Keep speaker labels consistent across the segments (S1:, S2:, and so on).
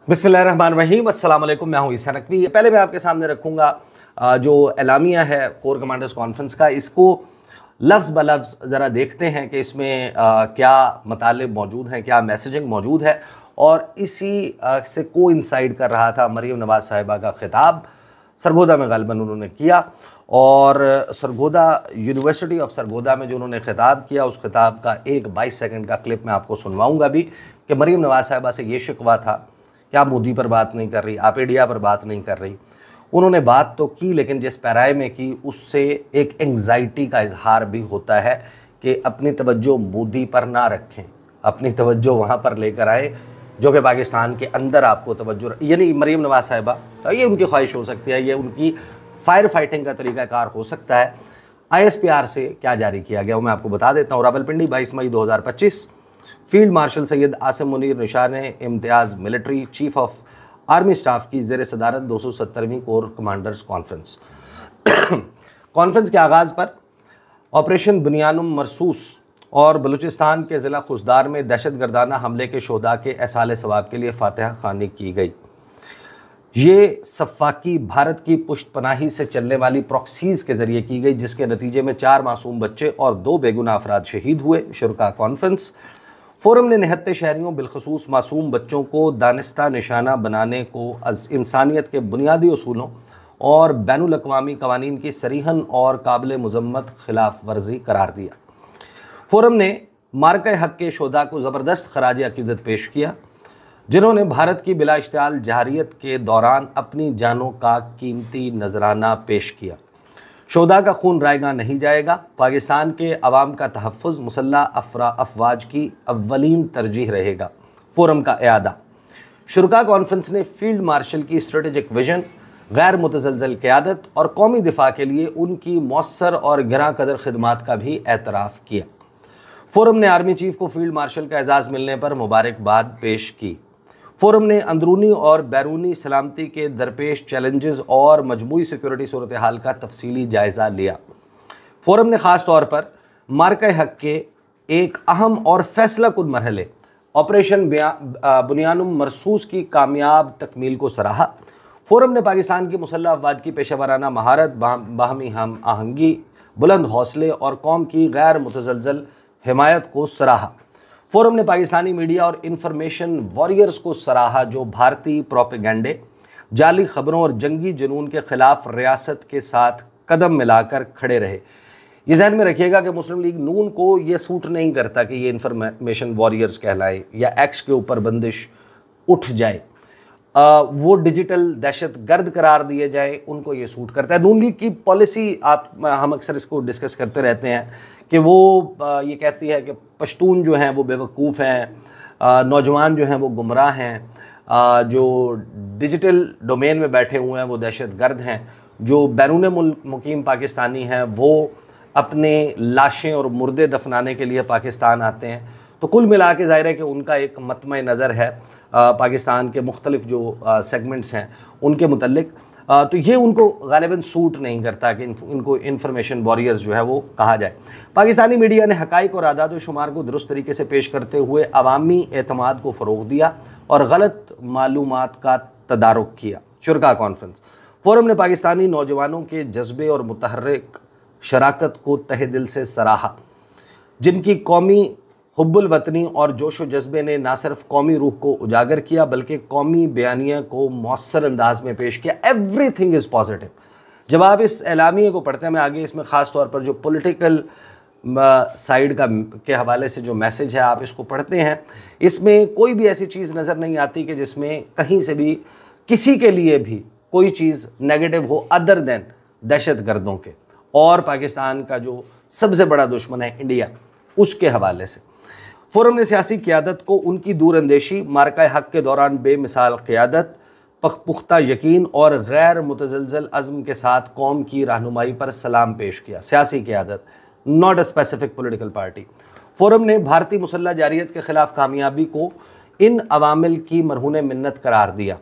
S1: बिस्मिल्लाहिर्रहमानिर्रहीम, अस्सलाम वालेकुम। मैं हूं ईसा नकवी। पहले मैं आपके सामने रखूंगा जो एलामिया है कोर कमांडर्स कॉन्फ्रेंस का, इसको लफ्ज़ ब लफ्ज़ ज़रा देखते हैं कि इसमें क्या मतलब मौजूद हैं, क्या मैसेजिंग मौजूद है। और इसी से कोइंसाइड कर रहा था मरीम नवाज़ साहिबा का खिताब सरगोदा में ग़ालिबन उन्होंने किया। और सरगोदा यूनिवर्सिटी ऑफ सरगोदा में जो उन्होंने खिताब किया, उस खिताब का एक 22 सेकंड का क्लिप मैं आपको सुनवाऊंगा भी कि मरीम नवाज़ साहिबा से ये शिकवा था कि आप मोदी पर बात नहीं कर रही, आप इंडिया पर बात नहीं कर रही। उन्होंने बात तो की, लेकिन जिस पैराए में की उससे एक एंग्जाइटी का इजहार भी होता है कि अपनी तवज्जो मोदी पर ना रखें, अपनी तवज्जो वहाँ पर लेकर आए जो कि पाकिस्तान के अंदर आपको तवज्जो, यानी मरीम नवाज़ साहिबा, तो ये उनकी ख्वाहिश हो सकती है, ये उनकी फायर फाइटिंग का तरीक़ाकार हो सकता है। ISPR से क्या जारी किया गया वो मैं आपको बता देता हूँ। रावलपिंडी 22 मई 2025, field marshal Syed Asim Munir Nishan Imtiaz military chief of army staff की ज़ेर सदारत 270वीं कोर कमांडर्स कॉन्फ्रेंस। कॉन्फ्रेंस के आगाज़ पर ऑपरेशन बुनियानुम मरसूस और बलूचिस्तान के ज़िला खुशदार में दहशत गर्दाना हमले के शोधा के एहसाले सवाब के लिए फातिहा ख़्वानी की गई। ये सफ़ाकी भारत की पुष्टपनाही से चलने वाली प्रॉक्सीज़ के ज़रिए की गई, जिसके नतीजे में 4 मासूम बच्चे और 2 बेगुनाह अफराद शहीद हुए। शुरका कॉन्फ्रेंस फोरम ने निहत्ते शहरियों बिलखसूस मासूम बच्चों को दानिस्ता निशाना बनाने को इंसानियत के बुनियादी उसूलों और बैनुल अक़वामी क़वानीन की सरीहन और काबिल मज़म्मत खिलाफ वर्जी करार दिया। फोरम ने मार्का हक़ के शोधा को ज़बरदस्त खराज अक़ीदत पेश किया, जिन्होंने भारत की बिला इश्तिआल जहारियत के दौरान अपनी जानों का कीमती नजराना पेश किया। शोधा का खून रायगा नहीं जाएगा, पाकिस्तान के अवाम का तहफ़्फ़ुज़ मुसल्लह अफवाज की अव्वलीन तरजीह रहेगा। फोरम का इयादा। शुरका कॉन्फ्रेंस ने फील्ड मार्शल की स्ट्रेटेजिक विजन, गैर मुतज़लज़ल क़यादत और कौमी दिफा के लिए उनकी मौसर और गिरां कदर खिदमात का भी एतराफ़ किया। फोरम ने आर्मी चीफ को फील्ड मार्शल का एजाज़ मिलने पर मुबारकबाद पेश की। फोरम ने अंदरूनी और बैरूनी सलामती के दरपेश चैलेंजेस और मजमूई सिक्योरिटी सूरत हाल का तफसीली जायज़ा लिया। फोरम ने ख़ास तौर पर मार्का हक़ के एक अहम और फैसला कुन मरहले ऑपरेशन बुनियानुम मरसूस की कामयाब तकमील को सराहा। फोरम ने पाकिस्तान की मुसल्लह अफवाज की पेशेवराना महारत, बाहमी हम आहंगी, बुलंद हौसले और कौम की गैर मुतज़लज़ल हिमायत को सराहा। फोरम ने पाकिस्तानी मीडिया और इंफॉर्मेशन वॉरियर्स को सराहा, जो भारतीय प्रोपेगेंडे, जाली खबरों और जंगी जुनून के ख़िलाफ़ रियासत के साथ कदम मिलाकर खड़े रहे। ये ज़हन में रखिएगा कि मुस्लिम लीग नून को ये सूट नहीं करता कि ये इंफॉर्मेशन वॉरियर्स कहलाए या एक्स के ऊपर बंदिश उठ जाए, वो डिजिटल दहशत गर्द करार दिए जाए, उनको ये सूट करता है। नून लीग की पॉलिसी हम अक्सर इसको डिस्कस करते रहते हैं कि वो ये कहती है कि पश्तून जो हैं वो बेवकूफ़ हैं, नौजवान जो हैं वो गुमराह हैं, जो डिजिटल डोमेन में बैठे हुए हैं वो दहशत गर्द हैं, जो बैरून मुल्क मुकीम पाकिस्तानी हैं वो अपने लाशें और मुर्दे दफनाने के लिए पाकिस्तान आते हैं। तो कुल मिला के ज़ाहिर है कि उनका एक मतम नज़र है पाकिस्तान के मुख्तलिफ जो सेगमेंट्स हैं उनके मुतल्लिक। तो ये उनको ग़ालिबन सूट नहीं करता कि इनको इंफॉर्मेशन वॉरियर्स जो है वो कहा जाए। पाकिस्तानी मीडिया ने हक़ाइक़ और आदाद व शुमार को दुरुस्त तरीके से पेश करते हुए अवामी एतमाद को फ़रोग़ दिया और गलत मालूमात का तदारुक किया। शुरका कॉन्फ्रेंस। फोरम ने पाकिस्तानी नौजवानों के जज्बे और मुतहर्रिक शराकत को तहे दिल से सराहा, जिनकी कौमी हुब्बुल वतनी और जोश व जज्बे ने न सिर्फ कौमी रूह को उजागर किया बल्कि कौमी बयानिया को मौसर अंदाज में पेश किया। Everything is positive. जब आप इस एलामिया को पढ़ते हैं, मैं आगे इसमें ख़ास तौर पर जो पॉलिटिकल साइड के हवाले से जो मैसेज है आप इसको पढ़ते हैं, इसमें कोई भी ऐसी चीज़ नज़र नहीं आती कि जिसमें कहीं से भी किसी के लिए भी कोई चीज़ नेगेटिव हो अदर दैन दहशत गर्दों के और पाकिस्तान का जो सबसे बड़ा दुश्मन है इंडिया, उसके हवाले से। फोरम ने सियासी क़यादत को उनकी दूरअंदेशी, मार्का हक़ के दौरान बेमिसाल क़यादत, पुख्ता यकीन और गैर मुतज़लज़ल अज़्म के साथ कौम की रहनुमाई पर सलाम पेश किया। सियासी क़यादत, not a specific political party. Forum ने भारतीय मुसल्लह जारियत के ख़िलाफ़ कामयाबी को इन अवामिल की मरहून मिन्नत करार दिया।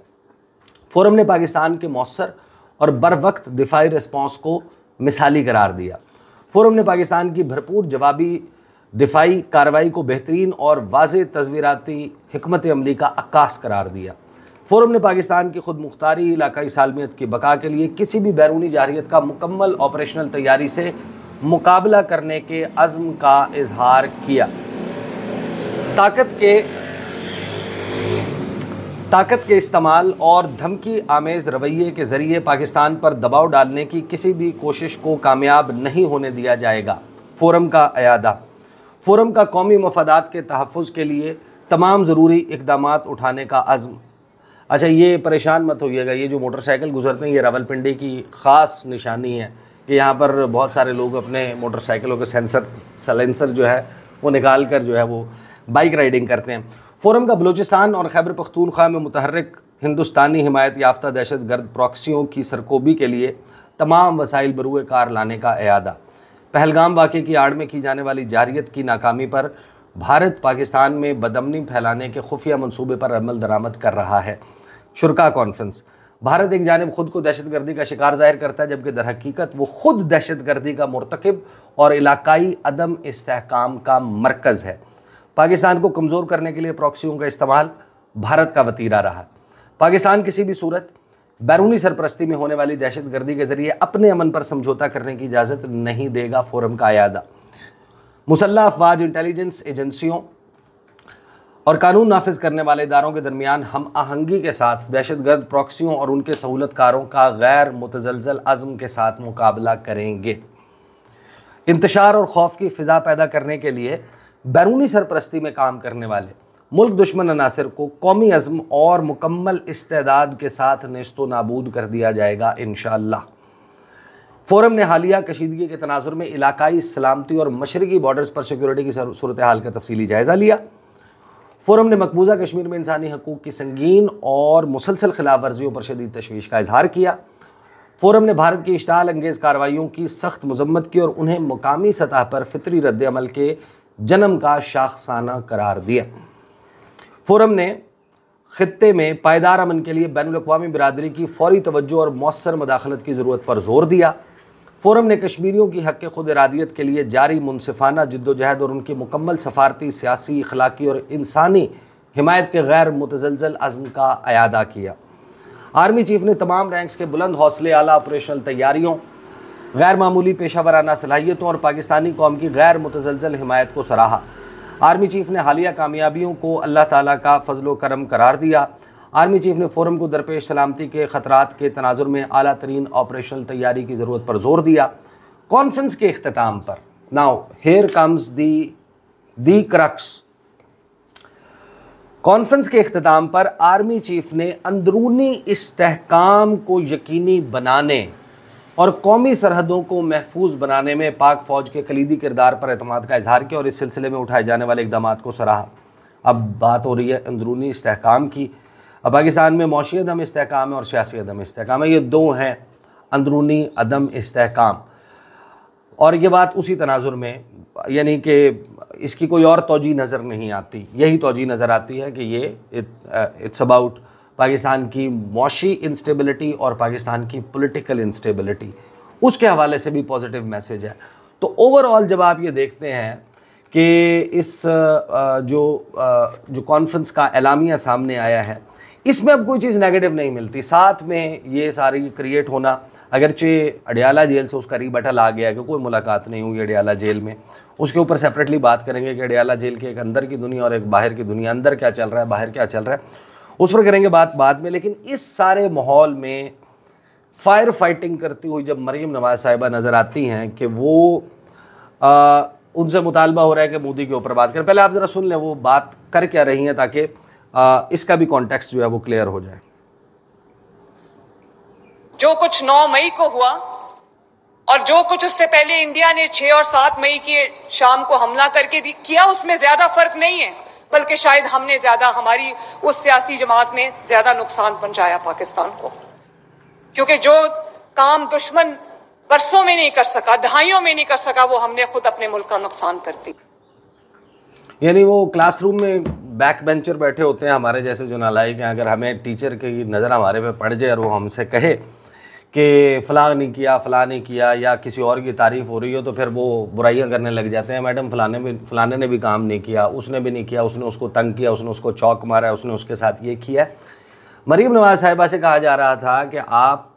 S1: फोरम ने पाकिस्तान के मौसर और बरवक्त दिफाई रिस्पॉन्स को मिसाली करार दिया। फोरम ने पाकिस्तान की भरपूर जवाबी दिफाई कार्रवाई को बेहतरीन और वाज़ेह तस्वीराती हिकमत अमली का अक्कास करार दिया। फोरम ने पाकिस्तान की खुद मुख्तारी, इलाकाई सालमियत की बका के लिए किसी भी बैरूनी जारहियत का मुकम्मल ऑपरेशनल तैयारी से मुकाबला करने के अज़्म का इजहार किया। ताकत के इस्तेमाल और धमकी आमेज़ रवैये के ज़रिए पाकिस्तान पर दबाव डालने की किसी भी कोशिश को कामयाब नहीं होने दिया जाएगा। फोरम का अयादा। फोरम का कौमी मफादात के तहफ़्फ़ुज़ के लिए तमाम ज़रूरी इक़दामात उठाने का अज़्म। अच्छा, ये परेशान मत होइएगा, ये जो मोटरसाइकिल गुजरते हैं ये रावलपिंडी की ख़ास निशानी है कि यहाँ पर बहुत सारे लोग अपने मोटरसाइकिलों के साइलेंसर जो है वो निकाल कर जो है वो बाइक राइडिंग करते हैं। फोरम का बलूचिस्तान और खैबर पख्तूनख्वा में मुतहर्रिक हिंदुस्तानी हिमायत याफ्ता दहशत गर्द प्रॉक्सियों की सरकोबी के लिए तमाम वसाइल बरूए कार लाने का अयादा। पहलगाम वाक़े की आड़ में की जाने वाली जारहियत की नाकामी पर भारत पाकिस्तान में बदअमनी फैलाने के खुफिया मनसूबे पर अमल दरामद कर रहा है। शुरा कॉन्फ्रेंस। भारत एक जानिब खुद को दहशतगर्दी का शिकार जाहिर करता है, जबकि दर हकीकत वो खुद दहशतगर्दी का मुर्तकिब और इलाकाई अदम इस्तेहकाम का मरकज़ है। पाकिस्तान को कमज़ोर करने के लिए प्रॉक्सियों का इस्तेमाल भारत का वतीरा रहा। पाकिस्तान किसी भी सूरत बैरूनी सरपरस्ती में होने वाली दहशतगर्दी के ज़रिए अपने अमन पर समझौता करने की इजाज़त नहीं देगा। फोरम का अयादा। मुसल्लह अफवाज, इंटेलिजेंस एजेंसियों और कानून नाफिज करने वाले इदारों के दरमियान हम आहंगी के साथ दहशतगर्द प्रॉक्सियों और उनके सहूलतकारों का गैर मुतजलजल अज़्म के साथ मुकाबला करेंगे। इंतशार और खौफ की फ़िज़ा पैदा करने के लिए बैरूनी सरपरस्ती में काम करने वाले मुल्क दुश्मन अनासर को कौमी अज़्म और मुकम्मल इस्तेदाद के साथ नेस्तो नाबूद कर दिया जाएगा इंशाअल्लाह। फोरम ने हालिया कशीदगी के तनाजुर में इलाकाई सलामती और मशरकी बॉर्डर्स पर सिक्योरिटी की सूरत हाल का तफसीली जायज़ा लिया। फोरम ने मकबूजा कश्मीर में इंसानी हकूक़ की संगीन और मुसलसल खिलाफ वर्जियों पर शदीद तशवीश का इजहार किया। फोरम ने भारत की इश्ताल अंगेज़ कार्रवाइयों की सख्त मजम्मत की और उन्हें मुकामी सतह पर फितरी रद्द अमल के जन्म का शाखसाना करार दिया। फोरम ने खित्ते में पायदार अमन के लिए बैनुल-अक़वामी बिरादरी की फौरी तवज्जो और मौसर मदाखलत की ज़रूरत पर जोर दिया। फोरम ने कश्मीरियों की हक़ खुद इरादियत के लिए जारी मुनसिफाना जिद्दोजहद और उनकी मुकम्मल सफारती, सियासी, अखलाकी और इंसानी हिमायत के गैर मुतजलजल अज़्म का अयादा किया। आर्मी चीफ ने तमाम रैंक्स के बुलंद हौसले, आला ऑपरेशनल तैयारियों, गैर मामूली पेशा वराना सलाहियतों और पाकिस्तानी कौम की गैर मुतजलजल हिमायत को सराहा। आर्मी चीफ ने हालिया कामयाबियों को अल्लाह ताला का फजलो करम करार दिया। आर्मी चीफ ने फोरम को दरपेश सलामती के ख़तरात के तनाजुर में आला तरीन ऑपरेशनल तैयारी की ज़रूरत पर जोर दिया। कॉन्फ्रेंस के अख्ताम पर now here comes the crux. Conference के अख्ताम पर आर्मी चीफ ने अंदरूनी इस्तेहकाम को यकीनी बनाने और कौमी सरहदों को महफूज बनाने में पाक फ़ौज के कलीदी किरदार पर एतमाद का इजहार किया और इस सिलसिले में उठाए जाने वाले इक़दाम को सराहा। अब बात हो रही है अंदरूनी इस्तेहकाम की। अब पाकिस्तान में मौशी अदम इस्तेहकाम है और सियासी अदम इस्तेहकाम है, ये दो हैं अंदरूनी अदम इस्तेहकाम। और ये बात उसी तनाजुर में, यानी कि इसकी कोई और तौजीह नज़र नहीं आती, यही तौजीह नज़र आती है कि ये इट्स अबाउट पाकिस्तान की मौशी इंस्टेबिलिटी और पाकिस्तान की पॉलिटिकल इंस्टेबिलिटी, उसके हवाले से भी पॉजिटिव मैसेज है। तो ओवरऑल जब आप ये देखते हैं कि इस जो कॉन्फ्रेंस का एलामिया सामने आया है, इसमें अब कोई चीज़ नेगेटिव नहीं मिलती। साथ में ये सारी क्रिएट होना, अगरचे अडियाला जेल से उसका रीबटल आ गया कि कोई मुलाकात नहीं हुई अडियाला जेल में, उसके ऊपर सेपरेटली बात करेंगे कि अडियाला जेल की एक अंदर की दुनिया और एक बाहर की दुनिया, अंदर क्या चल रहा है, बाहर क्या चल रहा है, उस पर करेंगे बात बाद में। लेकिन इस सारे माहौल में फायर फाइटिंग करती हुई जब मरीम नवाज साहिबा नज़र आती हैं कि वो उनसे मुतालबा हो रहा है कि मोदी के ऊपर बात करें। पहले आप ज़रा सुन लें वो बात कर क्या रही हैं, ताकि इसका भी कॉन्टेक्स्ट जो है वो क्लियर हो जाए।
S2: जो कुछ 9 मई को हुआ और जो कुछ उससे पहले इंडिया ने 6 और 7 मई की शाम को हमला करके किया, उसमें ज्यादा फर्क नहीं है, बल्कि शायद हमने ज्यादा, हमारी उस सियासी जमात ने ज्यादा नुकसान पहुंचाया पाकिस्तान को, क्योंकि जो काम दुश्मन बरसों में नहीं कर सका, दहाइयों में नहीं कर सका, वो हमने खुद अपने मुल्क का नुकसान कर दी।
S1: यानी वो क्लासरूम में बैक बेंचर बैठे होते हैं हमारे जैसे जो नालायक हैं, अगर हमें टीचर की नज़र हमारे पे पड़ जाए और वो हमसे कहे कि फ़लाँ नहीं किया, फ़लाँ नहीं किया, या किसी और की तारीफ़ हो रही हो, तो फिर वो बुराइयां करने लग जाते हैं। मैडम फ़लाने ने भी काम नहीं किया, उसने भी नहीं किया, उसने उसको तंग किया, उसने उसको चौक मारा है, उसने उसके साथ ये किया। मरीम नवाज साहिबा से कहा जा रहा था कि आप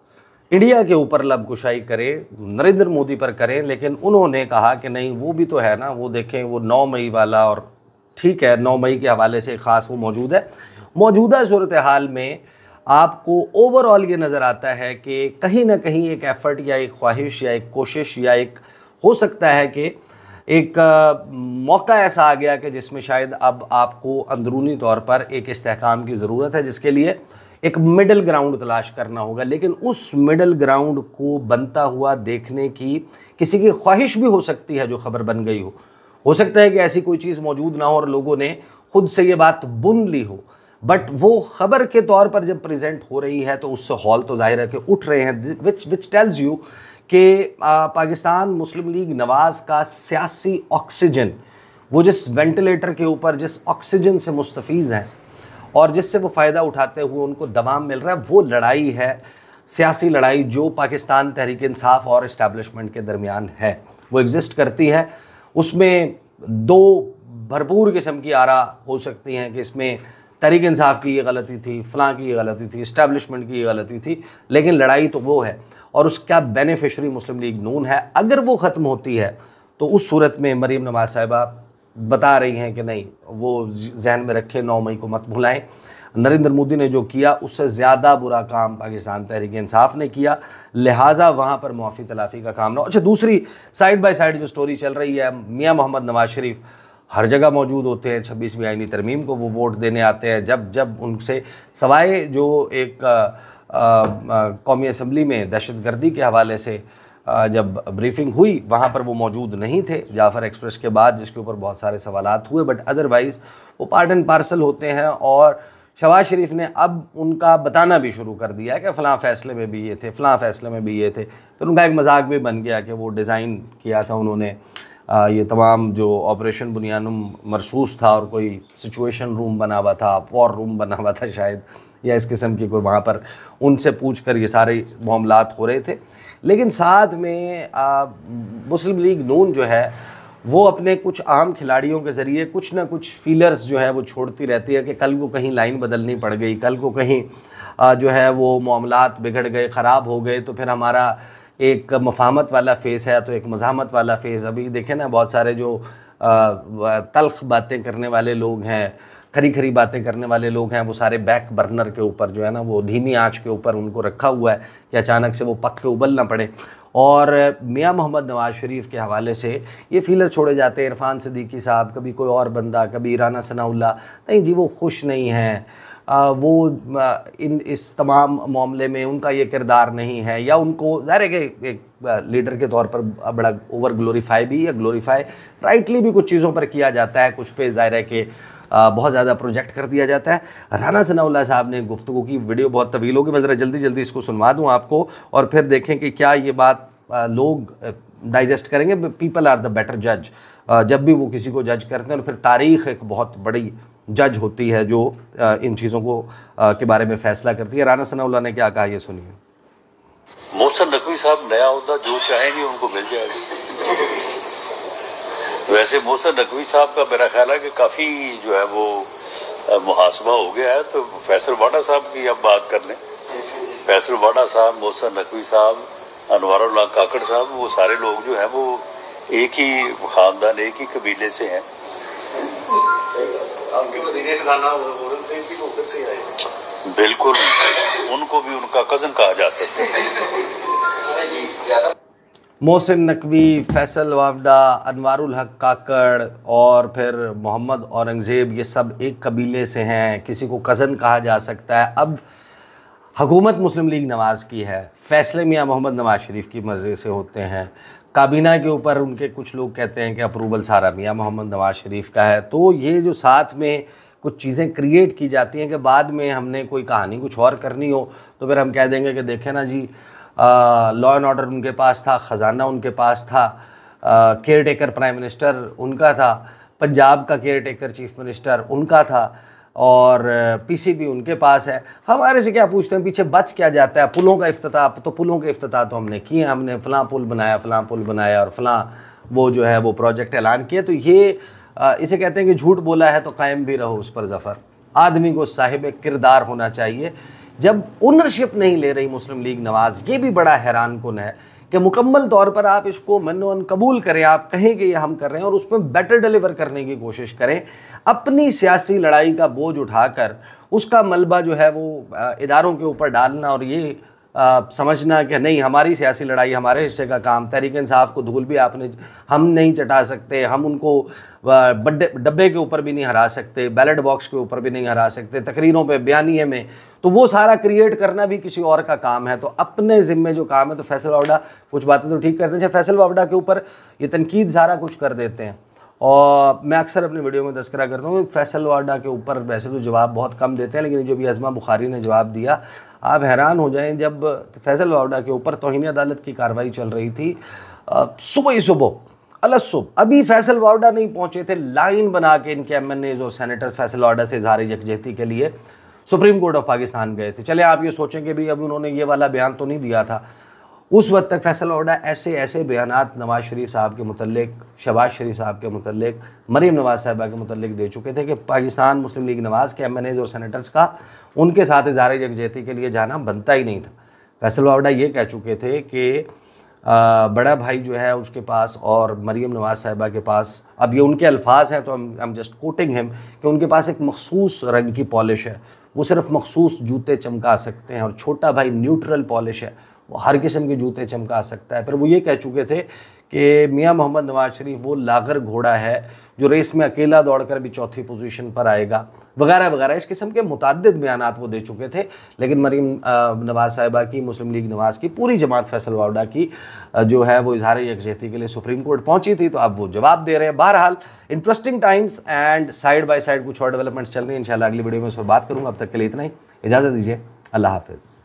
S1: इंडिया के ऊपर लबकुशाई करें, नरेंद्र मोदी पर करें, लेकिन उन्होंने कहा कि नहीं, वो भी तो है ना, वो देखें वो 9 मई वाला, और ठीक है 9 मई के हवाले से ख़ास वो मौजूद है। मौजूदा सूरत हाल में आपको ओवरऑल ये नज़र आता है कि कहीं ना कहीं एक एफ़र्ट या एक ख्वाहिश या एक कोशिश या एक हो सकता है कि एक मौका ऐसा आ गया कि जिसमें शायद अब आपको अंदरूनी तौर पर एक इस्तेहकाम की ज़रूरत है, जिसके लिए एक मिडल ग्राउंड तलाश करना होगा। लेकिन उस मिडल ग्राउंड को बनता हुआ देखने की किसी की ख्वाहिश भी हो सकती है जो खबर बन गई हो सकता है कि ऐसी कोई चीज़ मौजूद ना हो और लोगों ने खुद से ये बात बुन ली हो, बट वो खबर के तौर पर जब प्रेजेंट हो रही है तो उससे हॉल तो जाहिर है कि उठ रहे हैं, विच टेल्स यू कि पाकिस्तान मुस्लिम लीग नवाज़ का सियासी ऑक्सीजन, वो जिस वेंटिलेटर के ऊपर जिस ऑक्सीजन से मुस्तफ़ीज़ हैं और जिससे वो फ़ायदा उठाते हुए उनको दवाम मिल रहा है, वो लड़ाई है, सियासी लड़ाई जो पाकिस्तान तहरीक इंसाफ और इस्टेब्लिशमेंट के दरमियान है, वो एग्जिस्ट करती है। उसमें दो भरपूर किस्म की आरा हो सकती हैं कि इसमें तहरीक इंसाफ की ये गलती थी, फ़लाँ की ये गलती थी, इस्टेब्लिशमेंट की ये गलती थी, लेकिन लड़ाई तो वो है और उसका बेनिफिशरी मुस्लिम लीग नून है। अगर वो ख़त्म होती है तो उस सूरत में मरीम नवाज साहिबा बता रही हैं कि नहीं, वो जहन में रखें, 9 मई को मत भुलाएं। नरेंद्र मोदी ने जो किया उससे ज़्यादा बुरा काम पाकिस्तान तहरीक इंसाफ ने किया, लिहाजा वहाँ पर मुआफ़ी तलाफ़ी का काम ना हो। अच्छा, दूसरी साइड बाय साइड जो स्टोरी चल रही है, मियाँ मोहम्मद नवाज शरीफ हर जगह मौजूद होते हैं, 26वीं आईनी तरमीम को वो वोट देने आते हैं, जब जब उनसे सवाए जो एक कौमी असम्बली में दहशतगर्दी के हवाले से जब ब्रीफिंग हुई वहाँ पर वो मौजूद नहीं थे, जाफ़र एक्सप्रेस के बाद, जिसके ऊपर बहुत सारे सवालात हुए, बट अदरवाइज़ वो पार्ट एंड पार्सल होते हैं। और शहबाज शरीफ ने अब उनका बताना भी शुरू कर दिया है कि फ़लाँ फ़ैसले में भी ये थे, फ़लाँ फ़ैसले में भी ये थे। फिर उनका एक मजाक भी बन गया कि वो डिज़ाइन किया था उन्होंने, ये तमाम जो ऑपरेशन बुनियानुम मरसूस था और कोई सिचुएशन रूम बना हुआ था, वॉर रूम बना हुआ था शायद, या इस किस्म की कोई, वहाँ पर उनसे पूछ कर ये सारे मामलात हो रहे थे। लेकिन साथ में मुस्लिम लीग नून जो है वो अपने कुछ आम खिलाड़ियों के ज़रिए कुछ ना कुछ फीलर्स जो है वो छोड़ती रहती है कि कल को कहीं लाइन बदलनी पड़ गई, कल को कहीं जो है वो मामलात बिगड़ गए, ख़राब हो गए, तो फिर हमारा एक मफाहमत वाला फ़ेस है तो एक मज़ाहमत वाला फ़ेस। अभी देखें ना, बहुत सारे जो तल्ख़ बातें करने वाले लोग हैं, खरी खरी बातें करने वाले लोग हैं, वो सारे बैक बर्नर के ऊपर जो है ना, वो धीमी आंच के ऊपर उनको रखा हुआ है कि अचानक से वो पक के उबल ना पड़े। और मियाँ मोहम्मद नवाज़ शरीफ के हवाले से ये फीलर छोड़े जाते हैं, इरफान सिद्दीकी साहब, कभी कोई और बंदा, कभी राना सनाउल्लाह, नहीं जी वो खुश नहीं हैं, वो इस तमाम मामले में उनका ये किरदार नहीं है, या उनको ज़ाहिर है कि एक लीडर के तौर पर बड़ा ओवर ग्लोरीफाई भी या ग्लोरीफाई राइटली भी कुछ चीज़ों पर किया जाता है, कुछ पे ज़ाहिर है कि बहुत ज़्यादा प्रोजेक्ट कर दिया जाता है। राना सनाउल्लाह साहब ने गुफ्तगू की, वीडियो बहुत तवील होगी, मैं ज़रा जल्दी जल्दी इसको सुनवा दूँ आपको और फिर देखें कि क्या ये बात लोग डाइजेस्ट करेंगे। पीपल आर द बेटर जज, जब भी वो किसी को जज करते हैं, और फिर तारीख़ एक बहुत बड़ी जज होती है जो इन चीज़ों को के बारे में फ़ैसला करती है। राना सनाउल्लाह ने क्या कहा, ये सुनिए।
S3: मोहसिन नकवी साहब नया होता जो चाहेंगे उनको मिल जाएगा। वैसे मोहसिन नकवी साहब का मेरा ख्याल है कि काफ़ी जो है वो मुहासबा हो गया है, तो फैसल वाडा साहब की अब बात कर लें। फैसल वाडा साहब, मोहसिन नकवी साहब, अनवारुल्लाह काकड़ साहब, वो सारे लोग जो हैं वो एक ही ख़ानदान, एक ही कबीले से हैं। बिल्कुल, उनको भी उनका कज़न कहा जा सकता है।
S1: मोहसिन नकवी, फैसल वावडा, अनवारुल हक काकड़ और फिर मोहम्मद औरंगज़ेब, ये सब एक कबीले से हैं, किसी को कज़न कहा जा सकता है। अब हुकूमत मुस्लिम लीग नवाज़ की है, फ़ैसले मियाँ मोहम्मद नवाज़ शरीफ की मर्ज़ी से होते हैं, काबीना के ऊपर उनके कुछ लोग कहते हैं कि अप्रूवल सारा मियाँ मोहम्मद नवाज़ शरीफ का है। तो ये जो साथ में कुछ चीज़ें क्रिएट की जाती हैं कि बाद में हमने कोई कहानी कुछ और करनी हो तो फिर हम कह देंगे कि देखें ना जी, लॉ एंड ऑर्डर उनके पास था, ख़जाना उनके पास था, केयर टेकर प्राइम मिनिस्टर उनका था, पंजाब का केयर टेकर चीफ मिनिस्टर उनका था, और पीसीबी उनके पास है। हमारे से क्या पूछते हैं, पीछे बच क्या जाता है? पुलों का इफ्तिताह, तो पुलों के इफ्तिताह तो हमने किए, हमने फ़लाँ पुल बनाया, फ़लाँ पुल बनाया, और फ़लाँ वो जो है वो प्रोजेक्ट ऐलान किए। तो ये इसे कहते हैं कि झूठ बोला है तो कायम भी रहो उस पर ज़फ़र। आदमी को साहिब किरदार होना चाहिए जब ओनरशिप नहीं ले रही मुस्लिम लीग नवाज, ये भी बड़ा हैरान कुन है कि मुकम्मल तौर पर आप इसको मन्नोन कबूल करें, आप कहें कि ये हम कर रहे हैं और उसमें बेटर डिलीवर करने की कोशिश करें, अपनी सियासी लड़ाई का बोझ उठाकर उसका मलबा जो है वो इदारों के ऊपर डालना और ये समझना कि नहीं हमारी सियासी लड़ाई हमारे हिस्से का काम, तहरीक इंसाफ को धूल भी हम नहीं चटा सकते, हम उनको डब्बे के ऊपर भी नहीं हरा सकते, बैलेट बॉक्स के ऊपर भी नहीं हरा सकते, तकरीरों पे बयानिए में, तो वो सारा क्रिएट करना भी किसी और का काम है। तो अपने ज़िम्मे जो काम है, तो फैसल वावडा कुछ बातें तो ठीक करते हैं, फैसल वावडा के ऊपर ये तनकीद सारा कुछ कर देते हैं। और मैं अक्सर अपनी वीडियो में तज़किरा करता हूँ फैसल वावडा के ऊपर वैसे तो जवाब बहुत कम देते हैं, लेकिन जो भी अज़मा बुखारी ने जवाब दिया, आप हैरान हो जाएं। जब फैसल वावडा के ऊपर तौहीन अदालत की कार्रवाई चल रही थी, सुबह ही सुबह अलग अभी फैसल वावडा नहीं पहुँचे थे, लाइन बना के इनके MNAs और सेनेटर्स फैसल वावडा से इज़हार यकजहती के लिए सुप्रीम कोर्ट ऑफ पाकिस्तान गए थे। चले आप ये सोचें कि भाई अभी उन्होंने ये वाला बयान तो नहीं दिया था, उस वक्त तक फैसल वावडा ऐसे बयानात नवाज़ शरीफ साहब के मुतल्लिक, शहबाज शरीफ साहब के मुतल्लिक, मरीम नवाज़ साहिबा के मुतल्लिक दे चुके थे कि पाकिस्तान मुस्लिम लीग नवाज़ के MNAs और सेनेटर्स का उनके साथ इज़हार यकजहती के लिए जाना बनता ही नहीं था। फैसल वावडा ये कह चुके थे कि बड़ा भाई जो है उसके पास और मरीम नवाज़ साहिबा के पास, अब ये उनके अल्फाज हैं तो हम जस्ट कोटिंग हिम, कि उनके पास एक मखसूस रंग की पॉलिश है, वो सिर्फ मखसूस जूते चमका सकते हैं, और छोटा भाई न्यूट्रल पॉलिश है, वो हर किस्म के जूते चमका सकता है। फिर वो ये कह चुके थे कि मियां मोहम्मद नवाज शरीफ वो लागर घोड़ा है जो रेस में अकेला दौड़कर भी चौथी पोजीशन पर आएगा, वगैरह वगैरह, इस किस्म के मुतअद्दिद बयानात वो दे चुके थे। लेकिन मरीम नवाज साहिबा की, मुस्लिम लीग नवाज की पूरी जमात फैसल वावडा की जो है वो इज़हार यकजहती के लिए सुप्रीम कोर्ट पहुंची थी, तो अब वो जवाब दे रहे हैं। बहरहाल interesting times and side by side कुछ और डेवलपमेंट्स चल रही हैं। इंशाल्लाह अगली वीडियो में उस पर बात करूँगा। अब तक के लिए इतना ही, इजाज़त दीजिए, अल्लाह हाफिज़।